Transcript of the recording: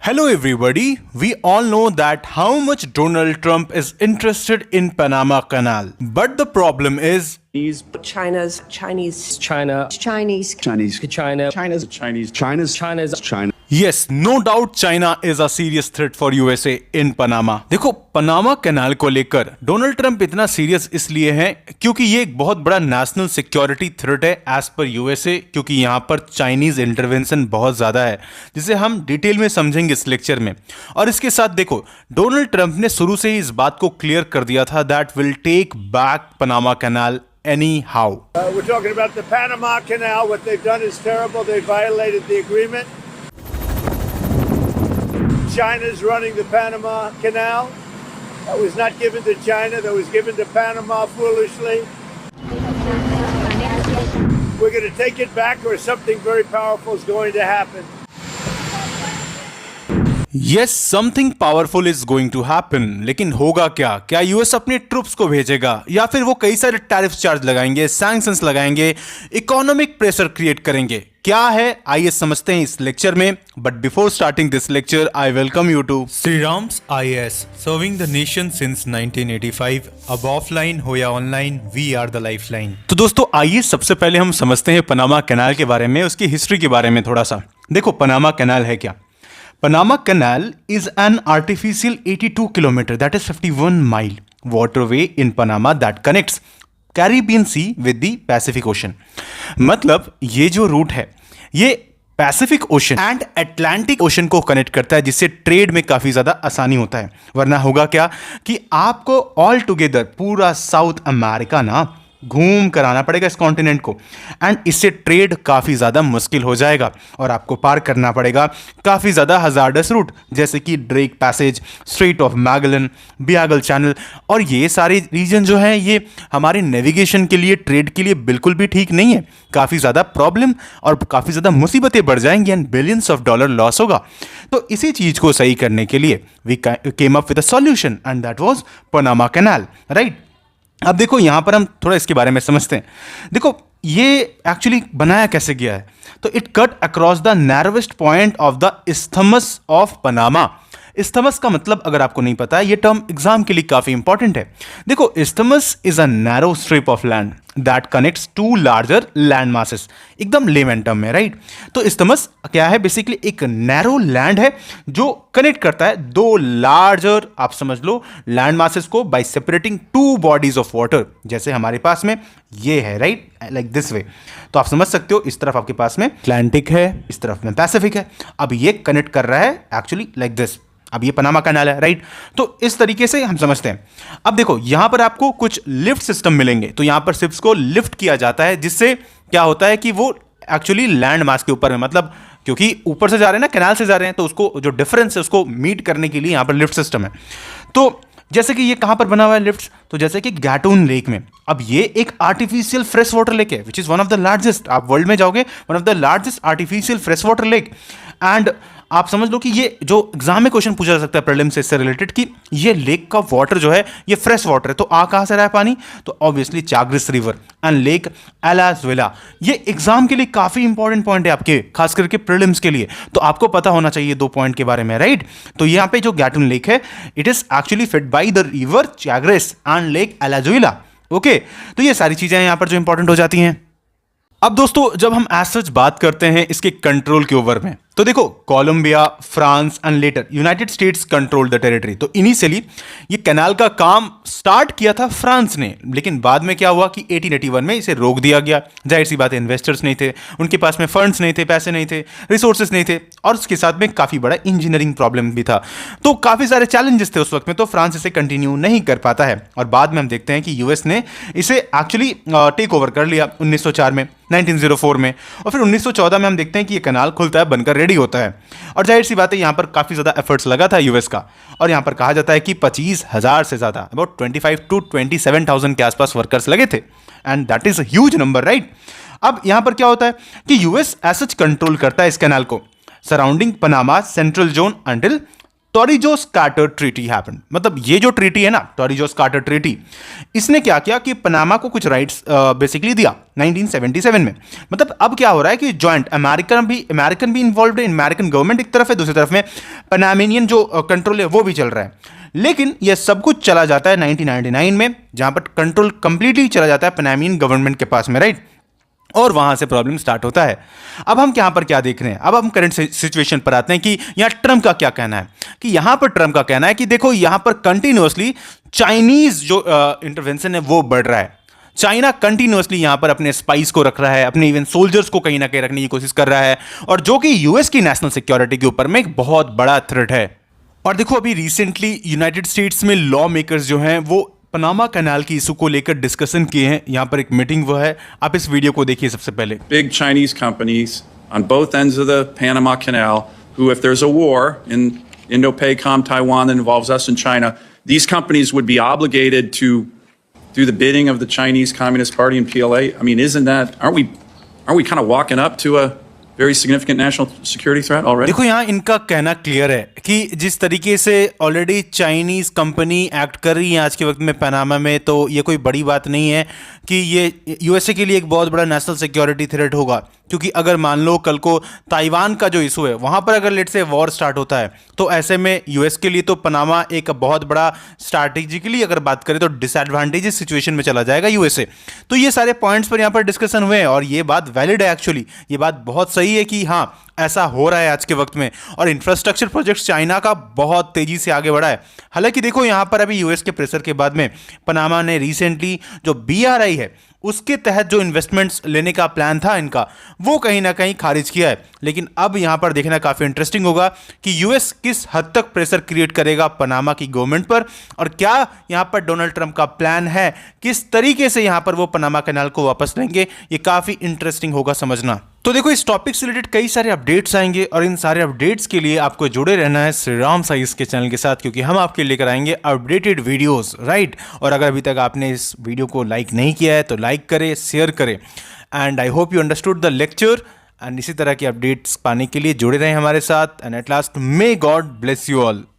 Hello, everybody. We all know that how much Donald Trump is interested in Panama Canal. But the problem is China's Chinese China, Chinese China, China's China. yes, no doubt China is a serious threat for USA in Panama. देखो Panama canal को लेकर Donald Trump इतना serious इसलिए है क्योंकि ये एक बहुत बड़ा नेशनल सिक्योरिटी थ्रेट है एज पर यूएसए, क्योंकि यहाँ पर चाइनीज इंटरवेंशन बहुत ज्यादा है जिसे हम डिटेल में समझेंगे इस लेक्चर में। और इसके साथ देखो डोनाल्ड ट्रंप ने शुरू से ही इस बात को क्लियर कर दिया था that will take back Panama Canal anyhow. We're talking about the Panama Canal. What they've done is terrible. They violated the agreement. China's running the Panama Canal. That was not given to China. That was given to Panama foolishly. We're going to take it back or something very powerful is going to happen. Yes, something powerful is going to happen. लेकिन होगा क्या? क्या US अपने troops को भेजेगा या फिर वो कई सारे टैरिफ चार्ज लगाएंगे, सैंक्शंस लगाएंगे, इकोनॉमिक प्रेशर क्रिएट करेंगे? क्या है आइए समझते हैं इस लेक्चर में। But before starting this lecture I welcome you to Shri Ram's IAS, serving the nation since 1985। अब ऑफलाइन हो या online, we are the lifeline. तो दोस्तों आइए सबसे पहले हम समझते हैं पनामा कैनाल के बारे में, उसकी हिस्ट्री के बारे में थोड़ा सा। देखो पनामा कैनाल है क्या? Panama Canal is an artificial 82 kilometer, that is 51 mile waterway in Panama that connects Caribbean Sea with the Pacific Ocean. मतलब ये जो रूट है ये Pacific ocean and Atlantic ocean को कनेक्ट करता है, जिससे ट्रेड में काफी ज्यादा आसानी होता है। वरना होगा क्या कि आपको ऑल टुगेदर पूरा साउथ अमेरिका ना घूम कर आना पड़ेगा इस कॉन्टिनेंट को, एंड इससे ट्रेड काफ़ी ज़्यादा मुश्किल हो जाएगा और आपको पार करना पड़ेगा काफ़ी ज़्यादा हजार्डस रूट जैसे कि Drake Passage, Strait of Magellan, Beagle Channel. और ये सारे रीजन जो हैं ये हमारे नेविगेशन के लिए, ट्रेड के लिए बिल्कुल भी ठीक नहीं है। काफ़ी ज़्यादा प्रॉब्लम और काफ़ी ज़्यादा मुसीबतें बढ़ जाएंगी and billions of dollar loss होगा। तो इसी चीज़ को सही करने के लिए we came up with a solution and that was Panama canal, right. अब देखो यहाँ पर हम थोड़ा इसके बारे में समझते हैं। देखो ये एक्चुअली बनाया कैसे गया है, तो it cut across the narrowest point of the isthmus of Panama. Isthmus का मतलब अगर आपको नहीं पता है, ये टर्म एग्जाम के लिए काफी इंपॉर्टेंट है। देखो isthmus is a narrow strip of land that connects to larger land masses, एकदम लेमन टर्म में, राइट। तो इस्थमस क्या है? बेसिकली एक नैरो लैंड है जो कनेक्ट करता है दो लार्जर, आप समझ लो, लैंड मासेस को bye separating two bodies of water, जैसे हमारे पास में ये है, राइट, लाइक दिस वे। तो आप समझ सकते हो इस तरफ आपके पास में अटलांटिक है, इस तरफ में पैसिफिक है। अब ये कनेक्ट कर रहा है एक्चुअली लाइक दिस। अब ये पनामा कैनाल है, राइट। तो इस तरीके से हम समझते हैं। अब देखो यहां पर आपको कुछ लिफ्ट सिस्टम मिलेंगे, तो यहां पर शिप्स को लिफ्ट किया जाता है, जिससे क्या होता है कि वो एक्चुअली लैंड मास के ऊपर है, मतलब क्योंकि ऊपर से जा रहे हैं ना, कैनाल से जा रहे हैं, तो उसको जो डिफरेंस है उसको मीट करने के लिए यहां पर लिफ्ट सिस्टम है। तो जैसे कि ये कहां पर बना हुआ है लिफ्ट, तो जैसे कि गैटून लेक में। अब ये एक आर्टिफिशियल फ्रेश वाटर लेक है which is one of the largest, आप वर्ल्ड में जाओगे, one of the largest artificial fresh water lake. And आप समझ लो कि ये जो एग्जाम में क्वेश्चन पूछा जा सकता है प्रीलिम से इससे रिलेटेड कि ये लेक का वाटर जो है ये फ्रेश वाटर है, तो आ कहां से रहा है पानी? तो ऑब्वियसली चाग्रिस रिवर एंड लेक एलाजुएला। ये एग्जाम के लिए काफी इंपॉर्टेंट पॉइंट है आपके, खास करके प्रीलिम्स के लिए, तो आपको पता होना चाहिए दो पॉइंट के बारे में, राइट। तो यहाँ पे जो गैटून लेक है it is actually fed by the river Chagres and Lake Alajuela. Okay, तो ये सारी चीजें यहां पर जो इंपॉर्टेंट हो जाती हैं। अब दोस्तों जब हम एज सच बात करते हैं इसके कंट्रोल के ओवर में, तो देखो Colombia, France and later United States control the territory. तो इनिशियली ये कैनाल का काम स्टार्ट किया था फ्रांस ने, लेकिन बाद में क्या हुआ कि 1881 में इसे रोक दिया गया। जाहिर सी बात है, इन्वेस्टर्स नहीं थे, उनके पास में फंड्स नहीं थे, पैसे नहीं थे, रिसोर्सेज नहीं थे, और उसके साथ में काफ़ी बड़ा इंजीनियरिंग प्रॉब्लम भी था। तो काफ़ी सारे चैलेंजेस थे उस वक्त में, तो फ्रांस इसे कंटिन्यू नहीं कर पाता है। और बाद में हम देखते हैं कि यूएस ने इसे एक्चुअली टेक ओवर कर लिया 1904 में, 1904 में, और फिर 1914 में हम देखते हैं कि ये कैनाल खुलता है, बनकर रेडी होता है। और जाहिर सी बात है यहाँ पर काफ़ी ज़्यादा एफर्ट्स लगा था यूएस का, और यहाँ पर कहा जाता है कि 25,000 से ज़्यादा, अबाउट 25 to 27,000 के आसपास वर्कर्स लगे थे, and that is huge number, right. अब यहाँ पर क्या होता है कि यूएस एज सच कंट्रोल करता है इस कैनाल को, surrounding Panama Central Zone until Torrijos Carter Treaty happened. मतलब ये जो ट्रीटी है ना, टॉरिजोस कार्टर ट्रीटी, इसने क्या किया कि पनामा को कुछ राइट्स बेसिकली दिया 1977 में। मतलब अब क्या हो रहा है कि जॉइंट अमेरिकन भी इन्वॉल्व है, अमेरिकन गवर्नमेंट एक तरफ है, दूसरी तरफ में पनामेनियन जो कंट्रोल है वो भी चल रहा है। लेकिन यह सब कुछ चला जाता है 1999 में, जहां पर कंट्रोल कंप्लीटली चला जाता है पनामियन गवर्नमेंट के पास में, राइट। और वहां से प्रॉब्लम स्टार्ट होता है। अब हम यहां पर क्या देख रहे हैं, अब हम करंट सिचुएशन पर आते हैं कि यहां ट्रम्प का क्या कहना है। कि यहां पर ट्रम्प का कहना है कि देखो यहां पर कंटिन्यूअसली चाइनीज जो इंटरवेंशन है वो बढ़ रहा है। चाइना कंटिन्यूअसली यहां पर अपने स्पाइस को रख रहा है, अपने इवन सोल्जर्स को कहीं ना कहीं रखने की कोशिश कर रहा है, और जो कि यूएस की नेशनल सिक्योरिटी के ऊपर में एक बहुत बड़ा थ्रेट है। और देखो अभी रिसेंटली यूनाइटेड स्टेट्स में लॉ मेकर्स जो हैं वो पनामा कैनाल की इशू को लेकर डिस्कशन किए हैं। यहां पर एक मीटिंग वो है, आप इस वीडियो को देखिए सबसे पहले। Big Chinese companies on both ends of the Panama Canal, who, if there's a war in Indo-PACOM, Taiwan that involves us and China, these companies would be obligated to do the bidding of the Chinese Communist Party and PLA. I mean, aren't we kind of walking up to a very significant national security threat already? देखो यहाँ इनका कहना clear है कि जिस तरीके से already Chinese company act कर रही है आज के वक्त में पनामा में, तो ये कोई बड़ी बात नहीं है कि ये यूएसए के लिए एक बहुत बड़ा नेशनल सिक्योरिटी थ्रेट होगा। क्योंकि अगर मान लो कल को ताइवान का जो इशू है वहां पर अगर लेट से वॉर स्टार्ट होता है, तो ऐसे में यूएस के लिए तो पनामा एक बहुत बड़ा स्ट्रैटेजिकली अगर बात करें तो डिसएडवांटेजेस सिचुएशन में चला जाएगा यूएसए। तो ये सारे पॉइंट्स पर यहाँ पर डिस्कशन हुए हैं और ये बात वैलिड है एक्चुअली, ये बात बहुत सही है कि हाँ ऐसा हो रहा है आज के वक्त में। और इंफ्रास्ट्रक्चर प्रोजेक्ट्स चाइना का बहुत तेजी से आगे बढ़ा है। हालांकि देखो यहाँ पर अभी यूएस के प्रेशर के बाद में पनामा ने रिसेंटली जो बीआरआई है उसके तहत जो इन्वेस्टमेंट्स लेने का प्लान था इनका, वो कहीं ना कहीं खारिज किया है। लेकिन अब यहां पर देखना काफी इंटरेस्टिंग होगा कि यूएस किस हद तक प्रेशर क्रिएट करेगा पनामा की गवर्नमेंट पर, और क्या यहां पर डोनाल्ड ट्रंप का प्लान है, किस तरीके से यहां पर वो पनामा कैनाल को वापस लेंगे। ये काफी इंटरेस्टिंग होगा समझना। तो देखो इस टॉपिक से रिलेटेड कई सारे अपडेट्स आएंगे और इन सारे अपडेट्स के लिए आपको जुड़े रहना है श्री राम साइंस के चैनल के साथ, क्योंकि हम आपके लेकर आएंगे अपडेटेड वीडियोस, राइट। और अगर अभी तक आपने इस वीडियो को लाइक नहीं किया है तो लाइक करें, शेयर करें। And I hope you understood the lecture. And इसी तरह की अपडेट्स पाने के लिए जुड़े रहें हमारे साथ। And at last may God bless you all.